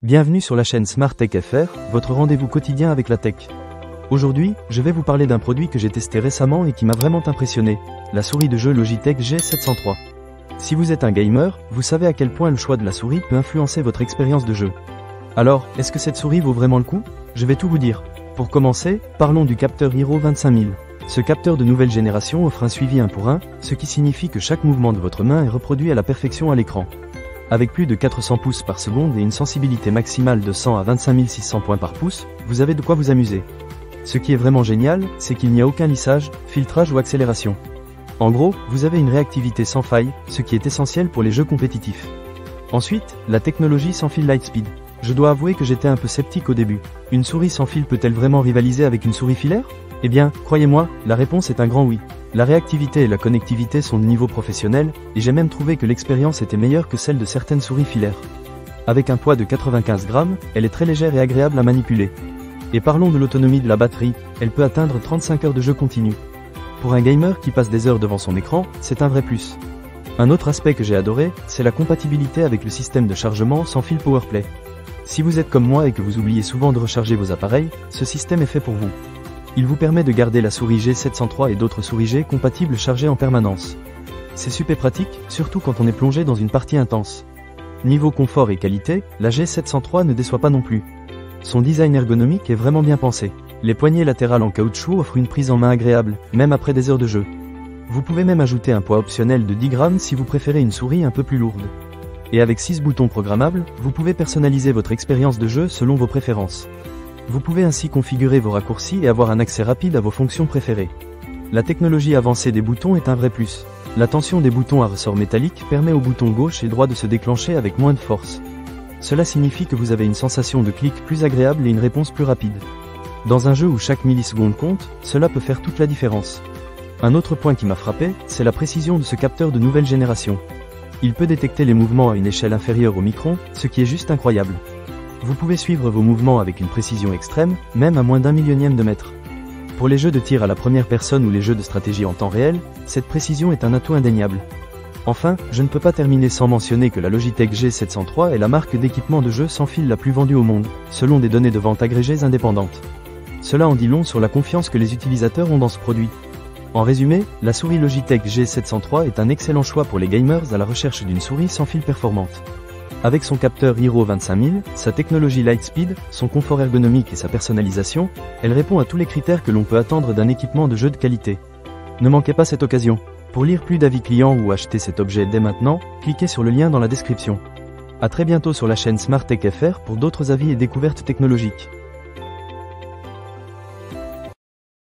Bienvenue sur la chaîne Smart Tech FR, votre rendez-vous quotidien avec la tech. Aujourd'hui, je vais vous parler d'un produit que j'ai testé récemment et qui m'a vraiment impressionné, la souris de jeu Logitech G703. Si vous êtes un gamer, vous savez à quel point le choix de la souris peut influencer votre expérience de jeu. Alors, est-ce que cette souris vaut vraiment le coup? Je vais tout vous dire. Pour commencer, parlons du capteur Hero 25000. Ce capteur de nouvelle génération offre un suivi 1 pour 1, ce qui signifie que chaque mouvement de votre main est reproduit à la perfection à l'écran. Avec plus de 400 pouces par seconde et une sensibilité maximale de 100 à 25 600 points par pouce, vous avez de quoi vous amuser. Ce qui est vraiment génial, c'est qu'il n'y a aucun lissage, filtrage ou accélération. En gros, vous avez une réactivité sans faille, ce qui est essentiel pour les jeux compétitifs. Ensuite, la technologie sans fil Lightspeed. Je dois avouer que j'étais un peu sceptique au début. Une souris sans fil peut-elle vraiment rivaliser avec une souris filaire? Eh bien, croyez-moi, la réponse est un grand oui. La réactivité et la connectivité sont de niveau professionnel, et j'ai même trouvé que l'expérience était meilleure que celle de certaines souris filaires. Avec un poids de 95 grammes, elle est très légère et agréable à manipuler. Et parlons de l'autonomie de la batterie, elle peut atteindre 35 heures de jeu continu. Pour un gamer qui passe des heures devant son écran, c'est un vrai plus. Un autre aspect que j'ai adoré, c'est la compatibilité avec le système de chargement sans fil PowerPlay. Si vous êtes comme moi et que vous oubliez souvent de recharger vos appareils, ce système est fait pour vous. Il vous permet de garder la souris G703 et d'autres souris G compatibles chargées en permanence. C'est super pratique, surtout quand on est plongé dans une partie intense. Niveau confort et qualité, la G703 ne déçoit pas non plus. Son design ergonomique est vraiment bien pensé. Les poignées latérales en caoutchouc offrent une prise en main agréable, même après des heures de jeu. Vous pouvez même ajouter un poids optionnel de 10 grammes si vous préférez une souris un peu plus lourde. Et avec 6 boutons programmables, vous pouvez personnaliser votre expérience de jeu selon vos préférences. Vous pouvez ainsi configurer vos raccourcis et avoir un accès rapide à vos fonctions préférées. La technologie avancée des boutons est un vrai plus. La tension des boutons à ressort métallique permet aux boutons gauche et droit de se déclencher avec moins de force. Cela signifie que vous avez une sensation de clic plus agréable et une réponse plus rapide. Dans un jeu où chaque milliseconde compte, cela peut faire toute la différence. Un autre point qui m'a frappé, c'est la précision de ce capteur de nouvelle génération. Il peut détecter les mouvements à une échelle inférieure au micron, ce qui est juste incroyable. Vous pouvez suivre vos mouvements avec une précision extrême, même à moins d'un millionième de mètre. Pour les jeux de tir à la première personne ou les jeux de stratégie en temps réel, cette précision est un atout indéniable. Enfin, je ne peux pas terminer sans mentionner que la Logitech G703 est la marque d'équipement de jeu sans fil la plus vendue au monde, selon des données de vente agrégées indépendantes. Cela en dit long sur la confiance que les utilisateurs ont dans ce produit. En résumé, la souris Logitech G703 est un excellent choix pour les gamers à la recherche d'une souris sans fil performante. Avec son capteur Hero 25000, sa technologie Lightspeed, son confort ergonomique et sa personnalisation, elle répond à tous les critères que l'on peut attendre d'un équipement de jeu de qualité. Ne manquez pas cette occasion. Pour lire plus d'avis clients ou acheter cet objet dès maintenant, cliquez sur le lien dans la description. À très bientôt sur la chaîne Smart Tech FR pour d'autres avis et découvertes technologiques.